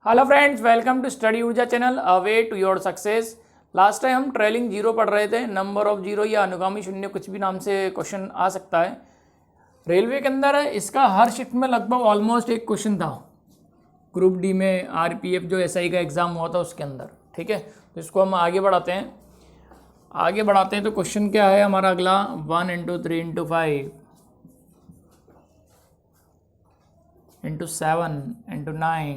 Hello friends, welcome to study Urja channel, a way to your success. Last time हम trailing zero पढ़ रहे थे। Number of zero या अनुगामी शून्य, कुछ भी नाम से क्वेश्चन आ सकता है। रेलवे के अंदर है, इसका हर शिफ्ट में लगभग ऑलमोस्ट एक क्वेश्चन था। ग्रुप डी में आरपीएफ जो एसआई का एग्जाम हुआ था उसके अंदर। ठीक है, तो इसको हम आगे बढ़ाते हैं। तो क्वेश्चन क्या है हमारा अगला, 1 इंटू 3 इंटू 5 इंटू 7 इंटू 9,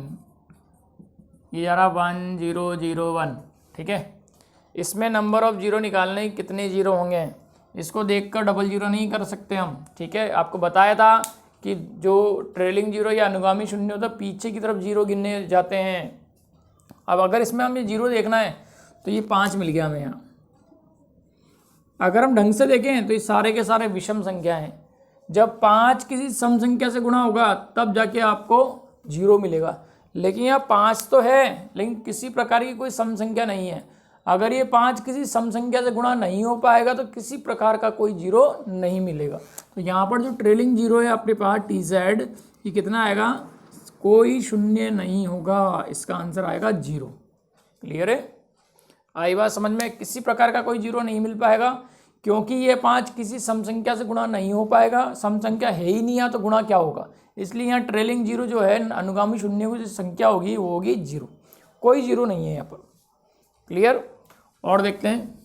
ये जा रहा 1001। ठीक है, इसमें नंबर ऑफ जीरो निकालने कितने जीरो होंगे, इसको देखकर डबल जीरो नहीं कर सकते हम। ठीक है, आपको बताया था कि जो ट्रेलिंग जीरो या अनुगामी शून्य होता है पीछे की तरफ जीरो गिनने जाते हैं। अब अगर इसमें हमें जीरो देखना है तो ये 5 मिल गया हमें यहाँ। अगर हम ढंग से देखें तो ये सारे के सारे विषम संख्या हैं। जब 5 किसी सम संख्या से गुणा होगा तब जाके आपको जीरो मिलेगा। लेकिन यहाँ 5 तो है, लेकिन किसी प्रकार की कोई सम संख्या नहीं है। अगर ये 5 किसी सम संख्या से गुणा नहीं हो पाएगा तो किसी प्रकार का कोई जीरो नहीं मिलेगा। तो यहाँ पर जो ट्रेलिंग जीरो है अपने पास टी जेड, ये कितना आएगा, कोई शून्य नहीं होगा। इसका आंसर आएगा जीरो। क्लियर है, आई बात समझ में? किसी प्रकार का कोई जीरो नहीं मिल पाएगा क्योंकि ये 5 किसी सम संख्या से गुणा नहीं हो पाएगा। सम संख्या है ही नहीं, यहाँ तो गुणा क्या होगा। इसलिए यहाँ ट्रेलिंग जीरो जो है, अनुगामी शून्य की जो संख्या होगी वो होगी जीरो। कोई जीरो नहीं है यहाँ पर। क्लियर? और देखते हैं,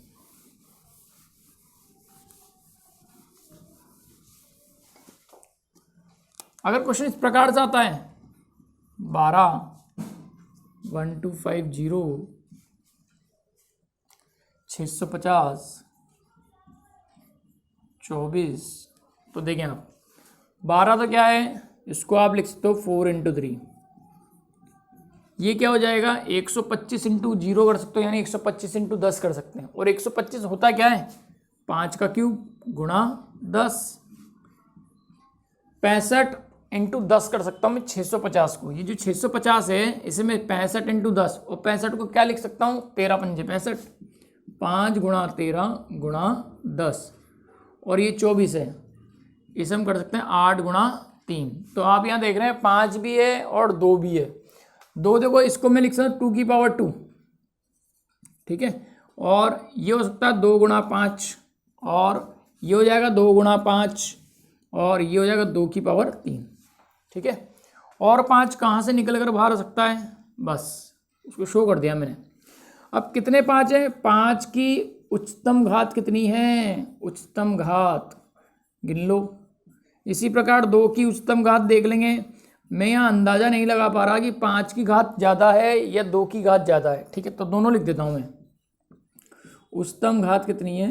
अगर क्वेश्चन इस प्रकार से आता है 12 1250 650 24, तो देखें आप 12 तो क्या है, इसको आप लिख सकते हो 4 इंटू 3। ये क्या हो जाएगा, 125 इंटू जीरो कर सकते हो, यानी 125 इंटू 10 कर सकते हैं। और 125 होता क्या है, 5 का क्यूब गुणा 10। 65 इंटू 10 कर सकता हूँ मैं 650 को। ये जो 650 है इसे मैं 65 इंटू 10, और 65 को क्या लिख सकता हूँ, 13 पंजे 65, 5 गुणा 13 गुणा 10, और ये 24 है, इसे हम कर सकते हैं 8 गुणा 3। तो आप यहाँ देख रहे हैं 5 भी है और 2 भी है। 2 देखो, इसको मैं लिख सकता हूँ 2 की पावर 2। ठीक है, और ये हो सकता है 2 गुणा 5, और ये हो जाएगा 2 गुणा 5, और ये हो जाएगा 2 की पावर 3। ठीक है, और 5 कहाँ से निकल कर बाहर आ सकता है, बस उसको शो कर दिया मैंने। अब कितने 5 है, 5 की उच्चतम घात कितनी है, उच्चतम घात गिन लो। इसी प्रकार 2 की उच्चतम घात देख लेंगे। मैं यहाँ अंदाज़ा नहीं लगा पा रहा कि 5 की घात ज़्यादा है या 2 की घात ज़्यादा है। ठीक है, तो दोनों लिख देता हूँ मैं। उच्चतम घात कितनी है,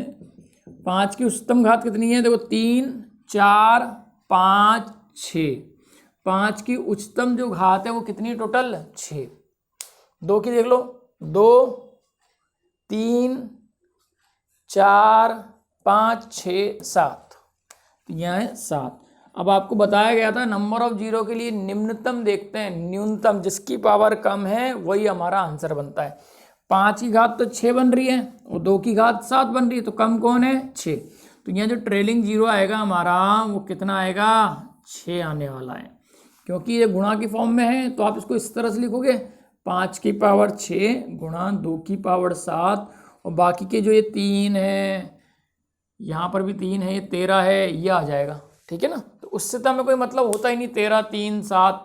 5 की उच्चतम घात कितनी है, देखो 3 4 5 6। 5 की उच्चतम जो घात है वो कितनी टोटल, 6। 2 की देख लो, 2 3 4 5 6 7, यहाँ है 7। अब आपको बताया गया था नंबर ऑफ जीरो के लिए निम्नतम देखते हैं, न्यूनतम जिसकी पावर कम है वही हमारा आंसर बनता है। 5 की घात तो 6 बन रही है और 2 की घात 7 बन रही है, तो कम कौन है, 6। तो यहाँ जो ट्रेलिंग जीरो आएगा हमारा वो कितना आएगा, 6 आने वाला है। क्योंकि ये गुणा की फॉर्म में है तो आप इसको इस तरह से लिखोगे, 5 की पावर 6 गुणा 2 की पावर 7, और बाकी के जो ये 3 है, यहाँ पर भी 3 है, ये 13 है, ये आ जाएगा। ठीक है ना, तो उससे तो हमें कोई मतलब होता ही नहीं 13 3 7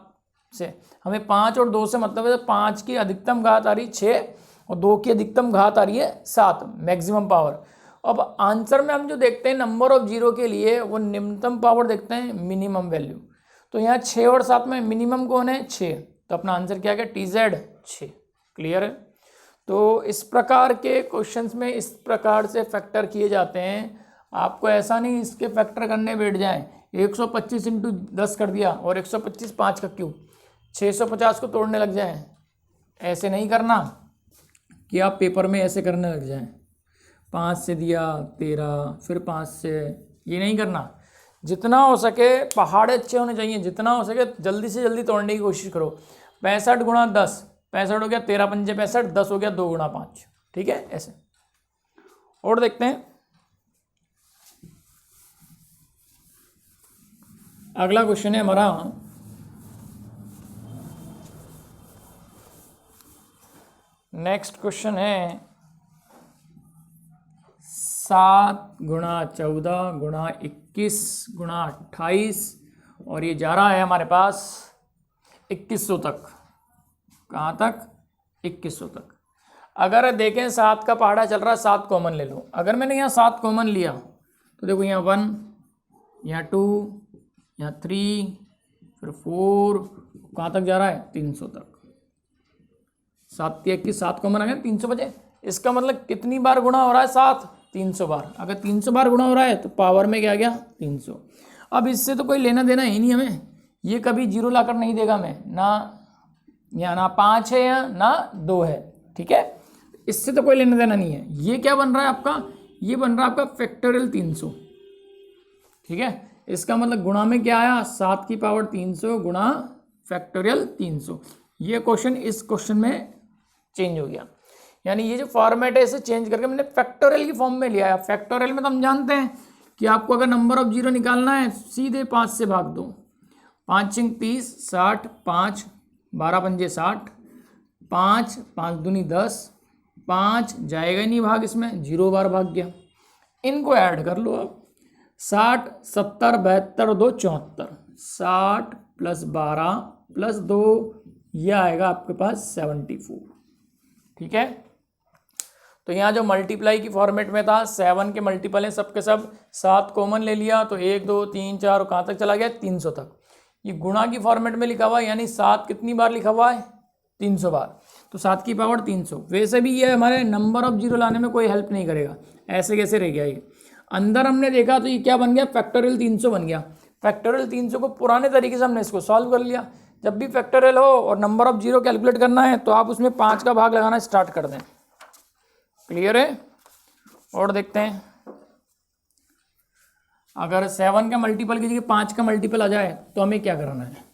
से। हमें 5 और 2 से मतलब है। 5 की अधिकतम घात आ रही 6 और 2 की अधिकतम घात आ रही है 7, मैक्सिमम पावर। अब आंसर में हम जो देखते हैं नंबर ऑफ जीरो के लिए, वो निम्नतम पावर देखते हैं, मिनिमम वैल्यू। तो यहाँ 6 और 7 में मिनिमम कौन है, 6। तो अपना आंसर क्या है, टी जेड 6। क्लियर है? तो इस प्रकार के क्वेश्चंस में इस प्रकार से फैक्टर किए जाते हैं। आपको ऐसा नहीं इसके फैक्टर करने बैठ जाएं, 125 इंटू 10 कर दिया और 125 5 का क्यूब, 650 को तोड़ने लग जाएं। ऐसे नहीं करना कि आप पेपर में ऐसे करने लग जाएं, 5 से दिया 13 फिर 5 से, ये नहीं करना। जितना हो सके पहाड़ अच्छे होने चाहिए, जितना हो सके जल्दी से जल्दी तोड़ने की कोशिश करो। 65 गुणा 10, 65 हो गया 13 पंजे 65, 10 हो गया 2 गुणा 5। ठीक है, ऐसे। और देखते हैं अगला क्वेश्चन है हमारा नेक्स्ट क्वेश्चन है 7 गुणा 14 गुणा 21 गुणा 28 और ये जा रहा है हमारे पास 2100 तक। कहाँ तक? 2100 तक। अगर देखें 7 का पहाड़ा चल रहा है, 7 कॉमन ले लो। अगर मैंने यहाँ 7 कॉमन लिया तो देखो यहाँ 1, यहाँ 2, यहाँ 3, फिर 4, कहाँ तक जा रहा है? 300 तक। 7 × 21 7 कॉमन आ गया, 300 बचे। इसका मतलब कितनी बार गुणा हो रहा है 7? 300 बार। अगर 300 बार गुणा हो रहा है तो पावर में क्या गया? 300। अब इससे तो कोई लेना देना ही नहीं हमें, ये कभी जीरो लाकर नहीं देगा हमें, ना यहाँ ना 5 है या ना 2 है, ठीक है। इससे तो कोई लेना देना नहीं है। ये क्या बन रहा है आपका? ये बन रहा है आपका फैक्टोरियल 300, ठीक है। इसका मतलब गुणा में क्या आया? 7 की पावर 300 गुणा फैक्टोरियल 300। ये क्वेश्चन इस क्वेश्चन में चेंज हो गया, यानी ये जो फॉर्मेट है इसे चेंज करके मैंने फैक्टोरियल की फॉर्म में लिया है। फैक्टोरियल में तो हम जानते हैं कि आपको अगर नंबर ऑफ जीरो निकालना है सीधे 5 से भाग दो। 5 × 30 60, 5 12 पंजे 60, 5 5 दूनी 10, 5 जाएगा ही नहीं भाग, इसमें 0 बार भाग गया। इनको ऐड कर लो अब। 60 70 72 2 74, 60 + 12 + 2 ये आएगा आपके पास 74, ठीक है। तो यहाँ जो मल्टीप्लाई की फॉर्मेट में था 7 के मल्टीपल हैं सब के सब, 7 कॉमन ले लिया तो 1 2 3 4 और कहाँ तक चला गया? 300 तक। ये गुणा की फॉर्मेट में लिखा हुआ है, यानी 7 कितनी बार लिखा हुआ है? 300 बार। तो 7 की पावर 300। वैसे भी ये हमारे नंबर ऑफ जीरो लाने में कोई हेल्प नहीं करेगा, ऐसे कैसे रह गया ये। अंदर हमने देखा तो ये क्या बन गया? फैक्टोरियल 300 बन गया। फैक्टोरियल 300 को पुराने तरीके से हमने इसको सॉल्व कर लिया। जब भी फैक्टोरियल हो और नंबर ऑफ जीरो कैलकुलेट करना है तो आप उसमें 5 का भाग लगाना स्टार्ट कर दें। क्लियर है? और देखते हैं, अगर 7 का मल्टीपल की जगह 5 का मल्टीपल आ जाए तो हमें क्या करना है।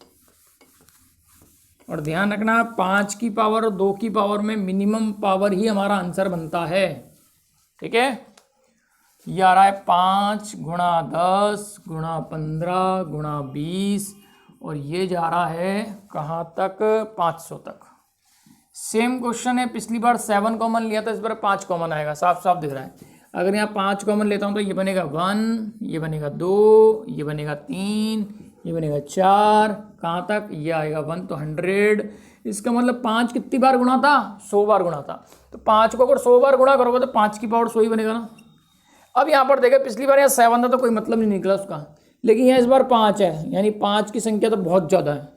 और ध्यान रखना 5 की पावर और 2 की पावर में मिनिमम पावर ही हमारा आंसर बनता है, ठीक है। ये आ रहा है 5 × 10 × 15 × 20 और ये जा रहा है कहाँ तक? 500 तक। सेम क्वेश्चन है, पिछली बार 7 कॉमन लिया था, इस बार 5 कॉमन आएगा, साफ साफ दिख रहा है। अगर यहाँ 5 कॉमन लेता हूँ तो ये बनेगा 1, ये बनेगा 2, ये बनेगा 3, ये बनेगा 4, कहाँ तक? ये आएगा 1 तो 100। इसका मतलब 5 कितनी बार गुणा था? 100 बार गुणा था। तो 5 को अगर 100 बार गुणा करोगे तो 5 की पावर 100 ही बनेगा ना। अब यहाँ पर देखा पिछली बार यहाँ 7 था तो कोई मतलब नहीं निकला उसका, लेकिन यहाँ इस बार 5 है, यानी 5 की संख्या तो बहुत ज़्यादा है।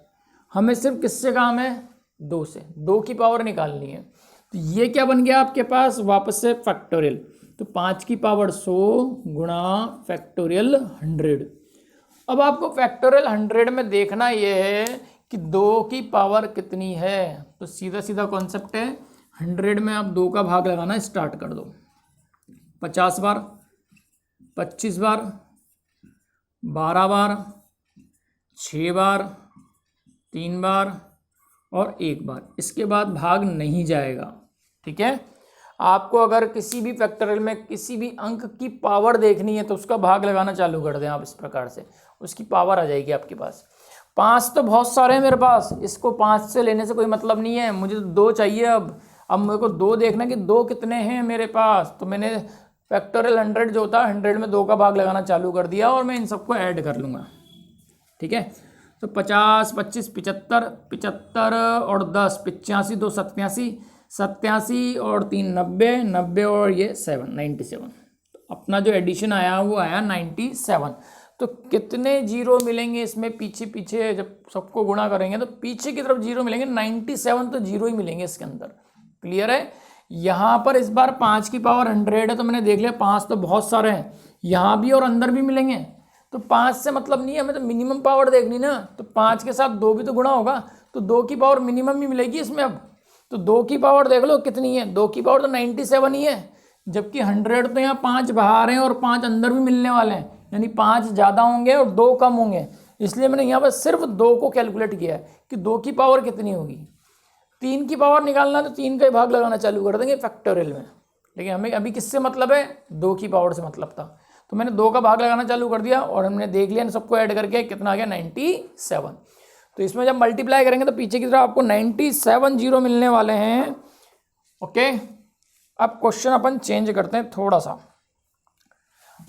हमें सिर्फ किससे काम है? 2 से, 2 की पावर निकालनी है। तो ये क्या बन गया आपके पास? वापस से फैक्टोरियल। तो 5 की पावर 100 गुणा फैक्टोरियल 100। अब आपको फैक्टोरियल 100 में देखना ये है कि 2 की पावर कितनी है। तो सीधा सीधा कॉन्सेप्ट है, 100 में आप 2 का भाग लगाना स्टार्ट कर दो। 50 बार, 25 बार, 12 बार, 6 बार, 3 बार और 1 बार। इसके बाद भाग नहीं जाएगा, ठीक है। आपको अगर किसी भी फैक्टोरियल में किसी भी अंक की पावर देखनी है तो उसका भाग लगाना चालू कर दें आप इस प्रकार से, उसकी पावर आ जाएगी आपके पास। 5 तो बहुत सारे हैं मेरे पास, इसको 5 से लेने से कोई मतलब नहीं है, मुझे तो 2 चाहिए। अब मेरे को 2 देखना कि 2 कितने हैं मेरे पास। तो मैंने फैक्टोरियल 100 जो होता है 100 में 2 का भाग लगाना चालू कर दिया और मैं इन सबको ऐड कर लूँगा, ठीक है। तो 50 25 75 75 और 10 85 2 87 87 और 3 90 90 और ये 7 97। तो अपना जो एडिशन आया वो आया 97। तो कितने जीरो मिलेंगे इसमें? पीछे पीछे जब सबको गुणा करेंगे तो पीछे की तरफ जीरो मिलेंगे, 97 तो जीरो ही मिलेंगे इसके अंदर। क्लियर है? यहाँ पर इस बार 5 की पावर 100 है तो मैंने देख लिया 5 तो बहुत सारे हैं, यहाँ भी और अंदर भी मिलेंगे। तो 5 से मतलब नहीं है, हमें तो मिनिमम पावर देखनी ना। तो 5 के साथ 2 भी तो गुणा होगा, तो 2 की पावर मिनिमम ही मिलेगी इसमें। अब तो 2 की पावर देख लो कितनी है, 2 की पावर तो 97 ही है, जबकि 100 तो यहाँ 5 बाहर हैं और 5 अंदर भी मिलने वाले हैं, यानी 5 ज़्यादा होंगे और 2 कम होंगे। इसलिए मैंने यहाँ पर सिर्फ 2 को कैलकुलेट किया है कि 2 की पावर कितनी होगी। 3 की पावर निकालना तो 3 का ही भाग लगाना चालू कर देंगे फैक्टोरियल में, लेकिन हमें अभी किससे मतलब है? 2 की पावर से मतलब था। तो मैंने 2 का भाग लगाना चालू कर दिया और हमने देख लिया सबको ऐड करके कितना आ गया 97। तो इसमें जब मल्टीप्लाई करेंगे तो पीछे की तरफ आपको 97 जीरो मिलने वाले हैं ओके, अब क्वेश्चन अपन चेंज करते हैं थोड़ा सा।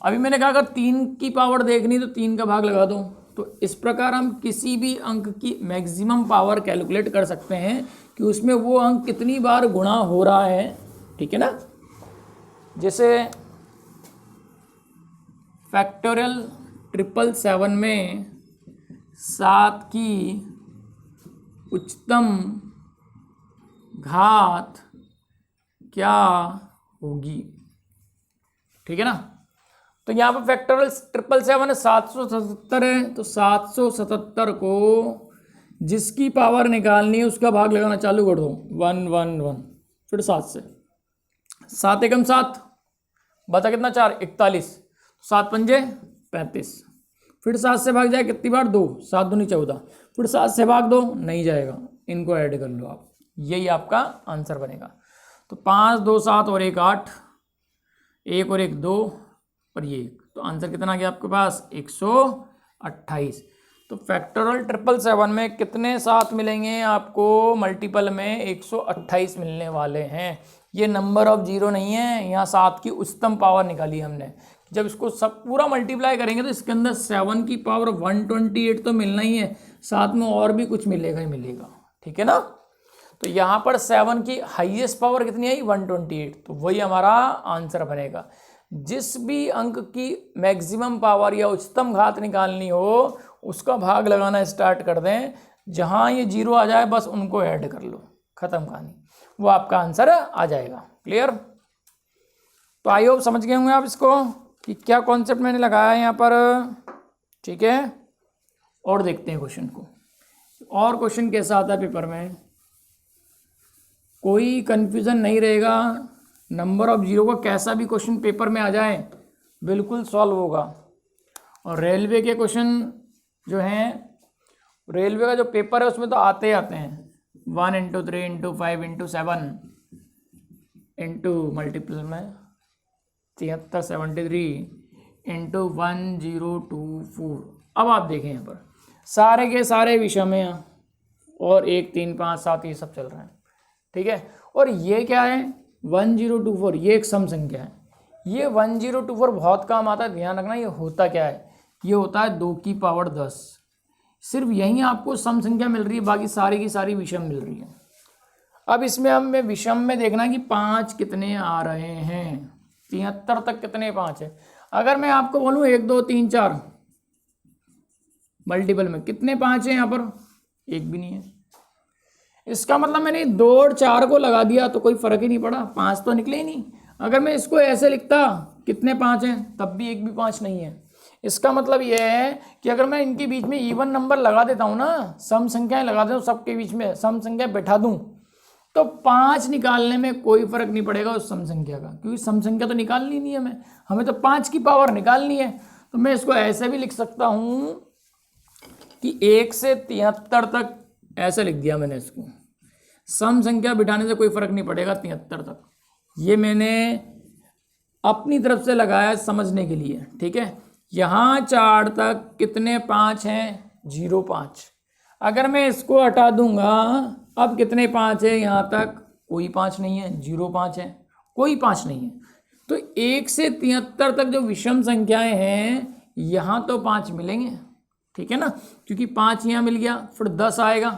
अभी मैंने कहा अगर 3 की पावर देखनी तो 3 का भाग लगा दो। तो इस प्रकार हम किसी भी अंक की मैक्सिमम पावर कैलकुलेट कर सकते हैं कि उसमें वो अंक कितनी बार गुणा हो रहा है, ठीक है ना। जैसे फैक्टोरियल 777 में 7 की उच्चतम घात क्या होगी, ठीक है ना। तो यहाँ पर फैक्टोरियल 777 है, 777 है, तो 777 को जिसकी पावर निकालनी है उसका भाग लगाना चालू कर दो, 1 1 1, फिर 7 से, 7 एकम 7, बता कितना 4, 41, 7 पंजे 35, फिर 7 से भाग जाए कितनी बार 2, 7 दूनी 14, फिर 7 से भाग दो, नहीं जाएगा, इनको ऐड कर लो आप, यही आपका आंसर बनेगा। तो 5 2 7 और 1 8, 1 और 1 2 और ये 1, तो आंसर कितना आ गया आपके पास 128। तो फैक्टोरियल 777 में कितने 7 मिलेंगे आपको, मल्टीपल में 128 मिलने वाले हैं। ये नंबर ऑफ जीरो नहीं है, यहाँ 7 की उच्चतम पावर निकाली हमने। जब इसको सब पूरा मल्टीप्लाई करेंगे तो इसके अंदर 7 की पावर 128 तो मिलना ही है, साथ में और भी कुछ मिलेगा ही मिलेगा, ठीक है ना। तो यहाँ पर 7 की हाईएस्ट पावर कितनी आई 128, तो वही हमारा आंसर बनेगा। जिस भी अंक की मैक्सिमम पावर या उच्चतम घात निकालनी हो उसका भाग लगाना स्टार्ट कर दें, जहाँ ये जीरो आ जाए बस उनको ऐड कर लो, खत्म कहानी, वो आपका आंसर आ जाएगा। क्लियर। तो आई होप समझ गए होंगे आप इसको कि क्या कॉन्सेप्ट मैंने लगाया है यहाँ पर, ठीक है। और देखते हैं क्वेश्चन को, और क्वेश्चन कैसा आता है पेपर में, कोई कंफ्यूजन नहीं रहेगा। नंबर ऑफ जीरो का कैसा भी क्वेश्चन पेपर में आ जाए बिल्कुल सॉल्व होगा। और रेलवे के क्वेश्चन जो हैं, रेलवे का जो पेपर है उसमें तो आते ही आते हैं, 1 × 3 × 5 × 7 इंटू मल्टीपल में 73 73 इंटू 1024। अब आप देखें यहाँ पर सारे के सारे विषय में और 1 3 5 7 ये सब चल रहा है, ठीक है। और ये क्या है 1024, ये एक सम संख्या है। ये 1024 बहुत काम आता है, ध्यान रखना। ये होता क्या है, ये होता है 2 की पावर 10। सिर्फ यहीं आपको सम संख्या मिल रही है, बाकी सारी की सारी विषम मिल रही है। अब इसमें हमें विषम में देखना कि 5 कितने आ रहे हैं, 73 तक कितने 5 है। अगर मैं आपको बोलूँ 1 2 3 4 मल्टीपल में कितने 5 है, यहाँ पर एक भी नहीं है। इसका मतलब मैंने 2 और 4 को लगा दिया तो कोई फर्क ही नहीं पड़ा, 5 तो निकले ही नहीं। अगर मैं इसको ऐसे लिखता कितने 5 हैं, तब भी एक भी 5 नहीं है। इसका मतलब यह है कि अगर मैं इनके बीच में इवन नंबर लगा देता हूँ ना, सम संख्याएं लगा देता हूँ, सबके बीच में सम संख्या बैठा दूँ, तो 5 निकालने में कोई फर्क नहीं पड़ेगा उस सम संख्या का, क्योंकि सम संख्या तो निकालनी नहीं है, हमें तो 5 की पावर निकालनी है। तो मैं इसको ऐसे भी लिख सकता हूँ कि 1 से 73 तक, ऐसे लिख दिया मैंने इसको। सम संख्या बिठाने से कोई फर्क नहीं पड़ेगा 73 तक। ये मैंने अपनी तरफ से लगाया समझने के लिए, ठीक है। यहाँ 4 तक कितने 5 हैं, 0 5। अगर मैं इसको हटा दूंगा, अब कितने 5 है, यहाँ तक कोई 5 नहीं है, 0 5 है, कोई 5 नहीं है। तो 1 से 73 तक जो विषम संख्याएं हैं यहाँ तो 5 मिलेंगे, ठीक है ना, क्योंकि 5 यहाँ मिल गया, फिर 10 आएगा,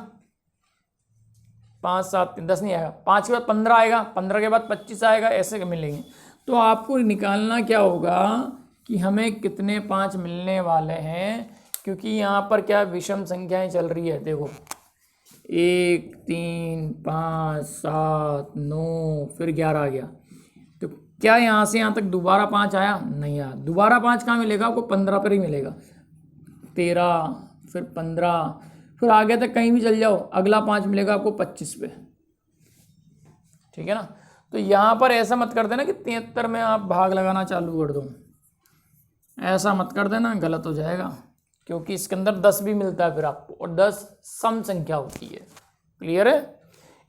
5 7 3 10 नहीं आएगा, 5 के बाद 15 आएगा, 15 के बाद 25 आएगा, ऐसे मिलेंगे। तो आपको निकालना क्या होगा कि हमें कितने 5 मिलने वाले हैं, क्योंकि यहाँ पर क्या विषम संख्याएं चल रही है। देखो 1 3 5 7 9 फिर 11 आ गया, तो क्या यहाँ से यहाँ तक दोबारा 5 आया, नहीं आया। दोबारा 5 कहाँ मिलेगा आपको, 15 पर ही मिलेगा, 13 फिर 15, फिर आगे तक कहीं भी चल जाओ, अगला 5 मिलेगा आपको 25 पे, ठीक है ना। तो यहाँ पर ऐसा मत कर देना कि 73 में आप भाग लगाना चालू कर दो, ऐसा मत कर देना, गलत हो जाएगा, क्योंकि इसके अंदर 10 भी मिलता है फिर आपको, और 10 सम संख्या होती है। क्लियर है।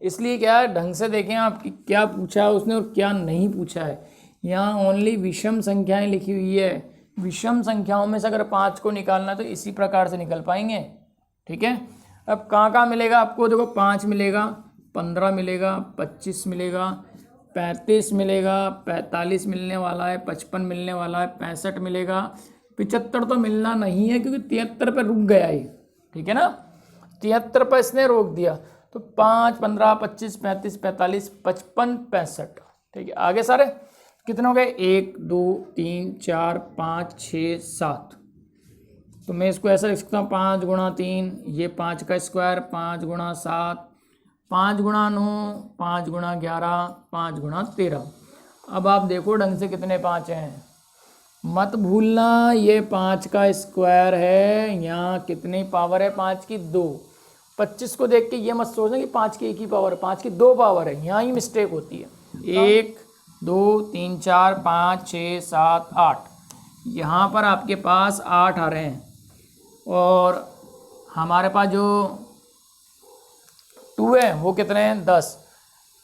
इसलिए क्या है, ढंग से देखें आप कि क्या पूछा है उसने और क्या नहीं पूछा है। यहाँ ओनली विषम संख्याएं लिखी हुई है, विषम संख्याओं में से अगर 5 को निकालना तो इसी प्रकार से निकल पाएंगे, ठीक है। अब कहाँ कहाँ मिलेगा आपको, देखो 5 मिलेगा, 15 मिलेगा, 25 मिलेगा, 35 मिलेगा, 45 मिलने वाला है, 55 मिलने वाला है, 65 मिलेगा, 75 तो मिलना नहीं है क्योंकि 73 पे रुक गया ये, ठीक है ना, 73 पर इसने रोक दिया। तो 5, 15, 25, 35, 45, 55, 65, ठीक है। आगे सारे कितने हो गए? 1, 2, 3, 4, 5, 6, 7। तो मैं इसको ऐसा लिख सकता हूँ 5 गुणा 3, ये 5 का स्क्वायर, 5 गुणा 7, 5 गुणा 9, 5 गुणा 11, 5 गुणा 13। अब आप देखो ढंग से कितने 5 हैं, मत भूलना ये 5 का स्क्वायर है, यहाँ कितनी पावर है 5 की? 2। 25 को देख के ये मत सोचना कि 5 की 1 ही पावर है, 5 की 2 पावर है, यहाँ ही मिस्टेक होती है। 1, 2, 3, 4, 5, 6, 7, 8, यहाँ पर आपके पास 8 आ रहे हैं और हमारे पास जो 2 है वो कितने हैं? 10।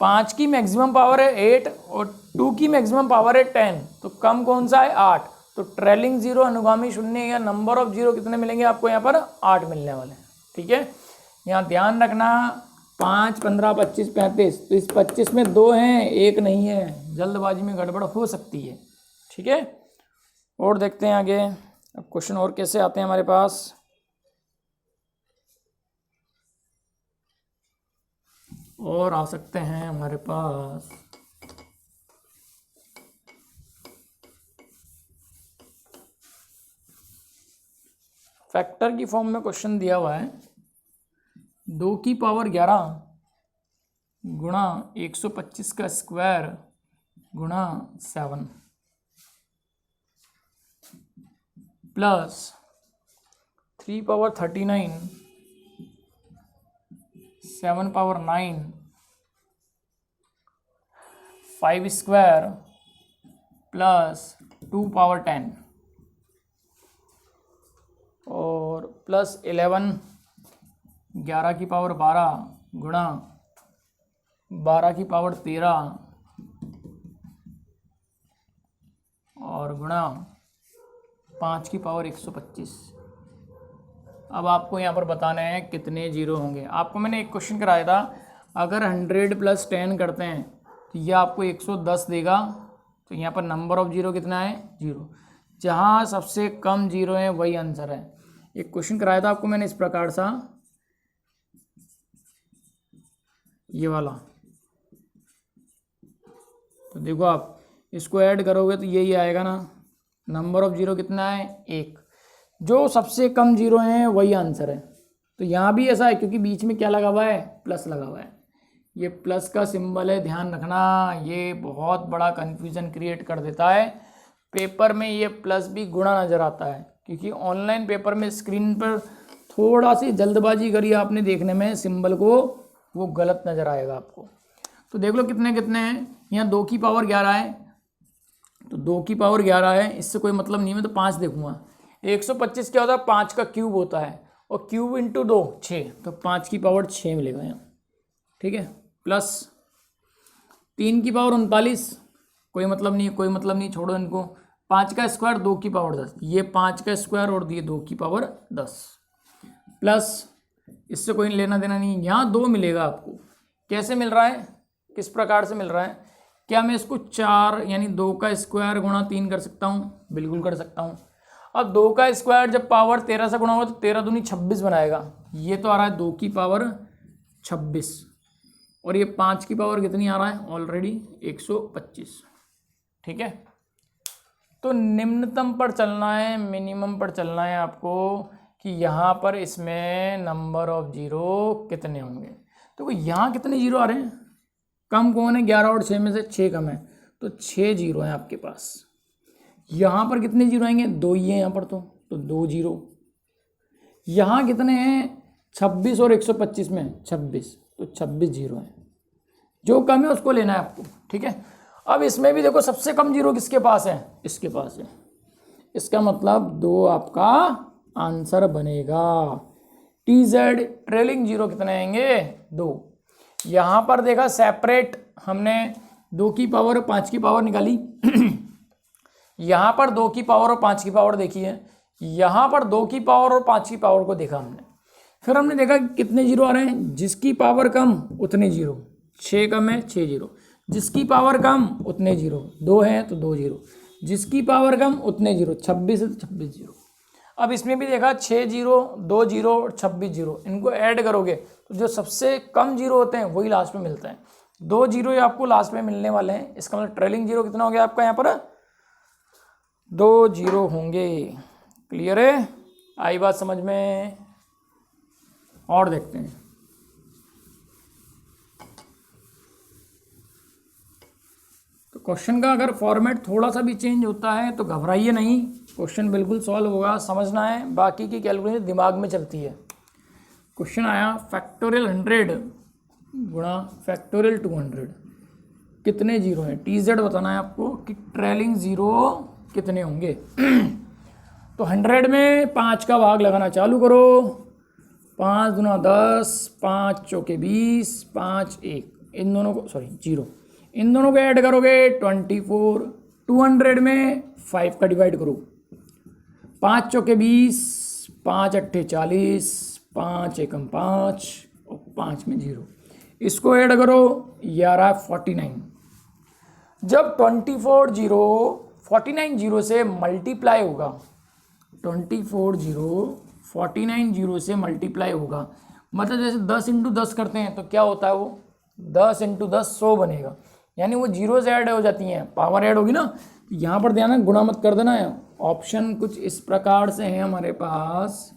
5 की मैक्सिमम पावर है 8 और 2 की मैक्सिमम पावर है 10, तो कम कौन सा है? 8। तो ट्रेलिंग जीरो, अनुगामी शून्य या नंबर ऑफ जीरो कितने मिलेंगे आपको? यहाँ पर 8 मिलने वाले हैं, ठीक है। यहाँ ध्यान रखना 5, 15, 25, 35, तो इस 25 में 2 हैं, 1 नहीं है, जल्दबाजी में गड़बड़ हो सकती है, ठीक है। और देखते हैं आगे, अब क्वेश्चन और कैसे आते हैं हमारे पास। और आ सकते हैं हमारे पास फैक्टर की फॉर्म में क्वेश्चन दिया हुआ है 2 की पावर 11 गुणा 125 का स्क्वायर गुणा 7 plus 3 power 39 7 power 9 5 square plus 2 power 10 और प्लस 11 11 की पावर 12 गुणा 12 की पावर 13 और गुणा 5 की पावर 125। अब आपको यहाँ पर बताना है कितने जीरो होंगे। आपको मैंने एक क्वेश्चन कराया था, अगर 100 प्लस 10 करते हैं तो यह आपको 110 देगा। तो यहाँ पर नंबर ऑफ जीरो कितना है? 0। जहाँ सबसे कम जीरो है वही आंसर है। एक क्वेश्चन कराया था आपको मैंने इस प्रकार सा, ये वाला, तो देखो आप इसको ऐड करोगे तो यही आएगा ना, नंबर ऑफ जीरो कितना है? 1। जो सबसे कम जीरो हैं वही आंसर है। तो यहाँ भी ऐसा है क्योंकि बीच में क्या लगा हुआ है? प्लस लगा हुआ है। ये प्लस का सिंबल है, ध्यान रखना, ये बहुत बड़ा कन्फ्यूज़न क्रिएट कर देता है। पेपर में ये प्लस भी गुणा नज़र आता है क्योंकि ऑनलाइन पेपर में स्क्रीन पर थोड़ा सी जल्दबाजी करी आपने देखने में सिंबल को, वो गलत नज़र आएगा आपको। तो देख लो कितने कितने हैं। यहाँ 2 की पावर 11 है, तो 2 की पावर 11 है, इससे कोई मतलब नहीं, मैं तो 5 देखूंगा। 125 क्या होता है? 5 का क्यूब होता है और क्यूब इंटू 2 6, तो 5 की पावर 6 मिलेगा यहाँ, ठीक है। प्लस 3 की पावर 39, कोई मतलब नहीं, कोई मतलब नहीं, छोड़ो इनको। 5 का स्क्वायर 2 की पावर 10, ये 5 का स्क्वायर और ये 2 की पावर 10, प्लस इससे कोई लेना देना नहीं। यहाँ 2 मिलेगा आपको। कैसे मिल रहा है? किस प्रकार से मिल रहा है? क्या मैं इसको 4 यानी 2 का स्क्वायर गुणा 3 कर सकता हूँ? बिल्कुल कर सकता हूँ। अब 2 का स्क्वायर जब पावर 13 से गुणा होगा तो 13 दूनी 26 बनाएगा। ये तो आ रहा है 2 की पावर 26 और ये 5 की पावर कितनी आ रहा है? ऑलरेडी 125, ठीक है। तो निम्नतम पर चलना है, मिनिमम पर चलना है आपको कि यहाँ पर इसमें नंबर ऑफ जीरो कितने होंगे। तो यहाँ कितने जीरो आ रहे हैं? कम कौन है? 11 और 6 में से 6 कम है, तो 6 जीरो हैं आपके पास। यहाँ पर कितने जीरो आएंगे? 2 ही है यहाँ पर, तो 2 जीरो। यहाँ कितने हैं? 26 और 125 में 26, तो 26 जीरो हैं। जो कम है उसको लेना है आपको, ठीक है। अब इसमें भी देखो सबसे कम जीरो किसके पास है? इसके पास है। इसका मतलब 2 आपका आंसर बनेगा। TZ ट्रेलिंग जीरो कितने आएंगे? 2। यहाँ पर देखा सेपरेट, हमने 2 की पावर और 5 की पावर निकाली। यहाँ पर 2 की पावर और 5 की पावर देखी है, यहाँ पर 2 की पावर और 5 की पावर को देखा हमने। फिर हमने देखा कितने जीरो आ रहे हैं, जिसकी पावर कम उतने जीरो, 6 कम है 6 जीरो, जिसकी पावर कम उतने जीरो, 2 हैं तो 2 जीरो, जिसकी पावर कम उतने जीरो, 26 है तो 26 जीरो। अब इसमें भी देखा 6 जीरो, 2 जीरो और 26 जीरो, इनको ऐड करोगे तो जो सबसे कम जीरो होते हैं वही लास्ट में मिलते हैं। 2 जीरो ही आपको लास्ट में मिलने वाले हैं, इसका मतलब ट्रेलिंग जीरो कितना हो गया आपका यहाँ पर, 2 जीरो होंगे। क्लियर है, आई बात समझ में? और देखते हैं, तो क्वेश्चन का अगर फॉर्मेट थोड़ा सा भी चेंज होता है तो घबराइए नहीं, क्वेश्चन बिल्कुल सॉल्व होगा, समझना है, बाकी की कैलकुलेशन दिमाग में चलती है। क्वेश्चन आया फैक्टोरियल 100 गुणा फैक्टोरियल 200, कितने जीरो हैं, TZ बताना है आपको कि ट्रेलिंग जीरो कितने होंगे। तो 100 में 5 का भाग लगाना चालू करो, 5 दूना 10, 5 चौके 20, 5 1, इन दोनों को सॉरी जीरो, इन दोनों को ऐड करोगे 24, 200 में 5 का डिवाइड करो, 5 चौके 20, 5 अट्ठे 40, 5 एकम 5 और 5 में जीरो, इसको ऐड करो, 11 49। जब 24 जीरो 49 जीरो से मल्टीप्लाई होगा, 24 जीरो 49 जीरो से मल्टीप्लाई होगा, मतलब जैसे 10 इंटू 10 करते हैं तो क्या होता है, वो 10 इंटू 10 100 बनेगा, यानी वो जीरो से ऐड हो जाती हैं, पावर ऐड होगी ना। यहाँ पर ध्यान गुणा मत कर देना है। ऑप्शन कुछ इस प्रकार से है हमारे पास,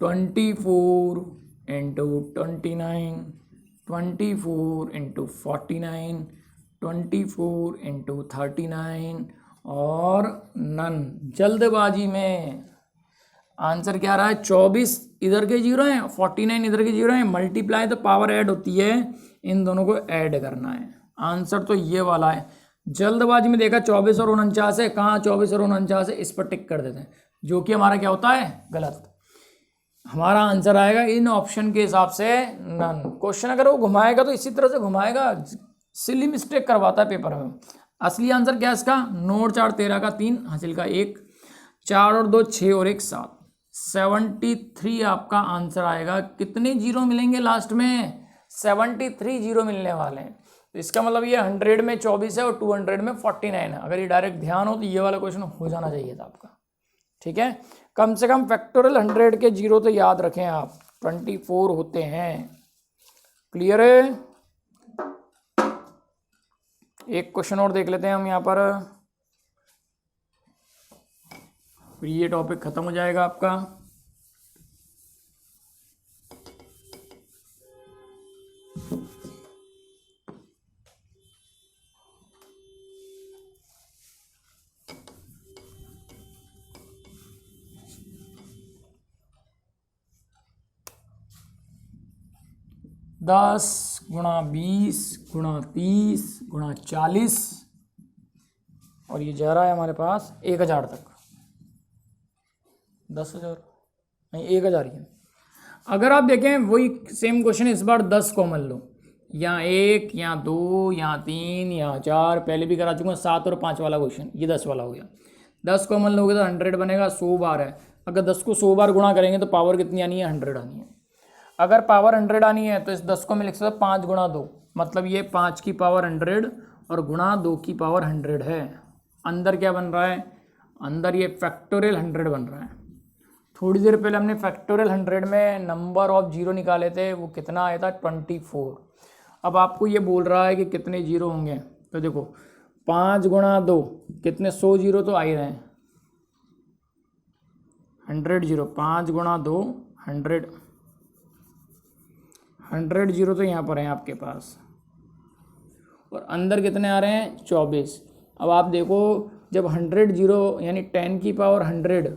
24 इंटू 29, 24 इंटू 49, 24 इंटू 39 और नन। जल्दबाजी में आंसर क्या रहा है, 24 इधर के जीरो हैं, 49 इधर के जीरो हैं, मल्टीप्लाई तो पावर ऐड होती है, इन दोनों को ऐड करना है। आंसर तो ये वाला है। जल्दबाजी में देखा 24 और 49 है, कहाँ 24 और 49 है, इस पर टिक कर देते हैं, जो कि हमारा क्या होता है, गलत। हमारा आंसर आएगा इन ऑप्शन के हिसाब से नन। क्वेश्चन अगर वो घुमाएगा तो इसी तरह से घुमाएगा, सिली मिस्टेक करवाता है पेपर में। असली आंसर क्या है इसका, नोट 4 13 का 3, हासिल का 1, 4 और 2 6 और 1 7, 73 आपका आंसर आएगा। कितने जीरो मिलेंगे लास्ट में, 73 जीरो मिलने वाले हैं। तो इसका मतलब ये 100 में 24 है और 200 में 49 है। अगर ये डायरेक्ट ध्यान हो तो ये वाला क्वेश्चन हो जाना चाहिए था आपका, ठीक है। कम से कम फैक्टोरियल 100 के जीरो तो याद रखें आप, 24 होते हैं। क्लियर है, एक क्वेश्चन और देख लेते हैं हम यहाँ पर, फिर ये टॉपिक खत्म हो जाएगा आपका। दस गुणा 20 गुणा 30 गुणा 40 और ये जा रहा है हमारे पास 1000 तक, 10,000 नहीं 1000 ही है। अगर आप देखें वही सेम क्वेश्चन, इस बार 10 कॉमन लो, यहाँ 1 यहाँ 2 यहाँ 3 यहाँ 4, पहले भी करा चुका 7 और 5 वाला क्वेश्चन, ये 10 वाला हो गया। 10 कॉमन लोगे तो 100 बनेगा, 100 बार है। अगर 10 को 100 बार गुणा करेंगे तो पावर कितनी आनी है, 100 आनी है। अगर पावर 100 आनी है तो इस 10 को मैं लिख सकता 5 गुणा 2, मतलब ये 5 की पावर 100 और गुणा 2 की पावर 100 है। अंदर क्या बन रहा है, अंदर ये फैक्टोरियल 100 बन रहा है। थोड़ी देर पहले हमने फैक्टोरियल 100 में नंबर ऑफ जीरो निकाले थे, वो कितना आया था 24। अब आपको ये बोल रहा है कि कितने जीरो होंगे, तो देखो 5 गुणा 2 कितने, 100 जीरो तो आ ही रहे हैं, 100 जीरो, 5 गुणा 2 100 जीरो तो यहाँ पर हैं आपके पास, और अंदर कितने आ रहे हैं 24। अब आप देखो जब 100 जीरो यानी 10 की पावर 100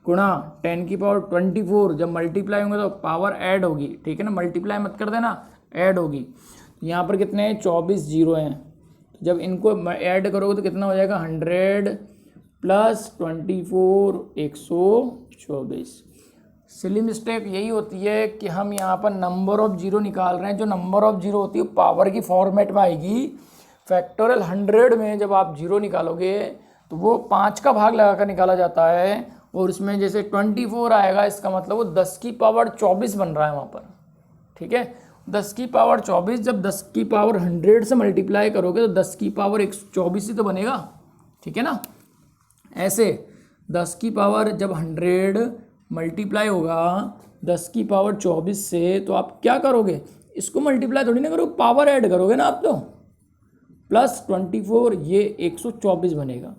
गुणा 10 की पावर 24 जब मल्टीप्लाई होंगे तो पावर ऐड होगी, ठीक है ना, मल्टीप्लाई मत कर देना, ऐड होगी। यहाँ पर कितने हैं 24 जीरो हैं, जब इनको ऐड करोगे तो कितना हो जाएगा 100 प्लस 24 124। सिली मिस्टेक यही होती है कि हम यहाँ पर नंबर ऑफ जीरो निकाल रहे हैं, जो नंबर ऑफ जीरो होती है पावर की फॉर्मेट में आएगी। फैक्टोरियल 100 में जब आप जीरो निकालोगे तो वो 5 का भाग लगाकर निकाला जाता है, और उसमें जैसे 24 आएगा, इसका मतलब वो 10 की पावर 24 बन रहा है वहाँ पर, ठीक है। 10 की पावर 24, जब 10 की पावर 100 से मल्टीप्लाई करोगे तो 10 की पावर 124 ही तो बनेगा, ठीक है ना। ऐसे 10 की पावर जब 100 मल्टीप्लाई होगा 10 की पावर 24 से, तो आप क्या करोगे, इसको मल्टीप्लाई थोड़ी ना करोगे, पावर ऐड करोगे ना आप, तो प्लस 24 ये 124 बनेगा।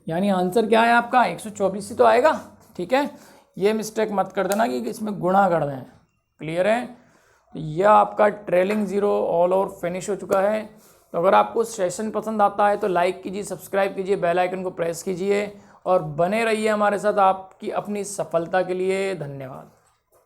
यानी आंसर क्या है आपका 124 ही तो आएगा, ठीक है। ये मिस्टेक मत कर देना कि इसमें गुणा कर दें, क्लियर है। यह आपका trailing zero all over finish हो चुका है। तो अगर आपको सेशन पसंद आता है तो लाइक कीजिए, सब्सक्राइब कीजिए, बेल आइकन को प्रेस कीजिए और बने रहिए हमारे साथ आपकी अपनी सफलता के लिए। धन्यवाद।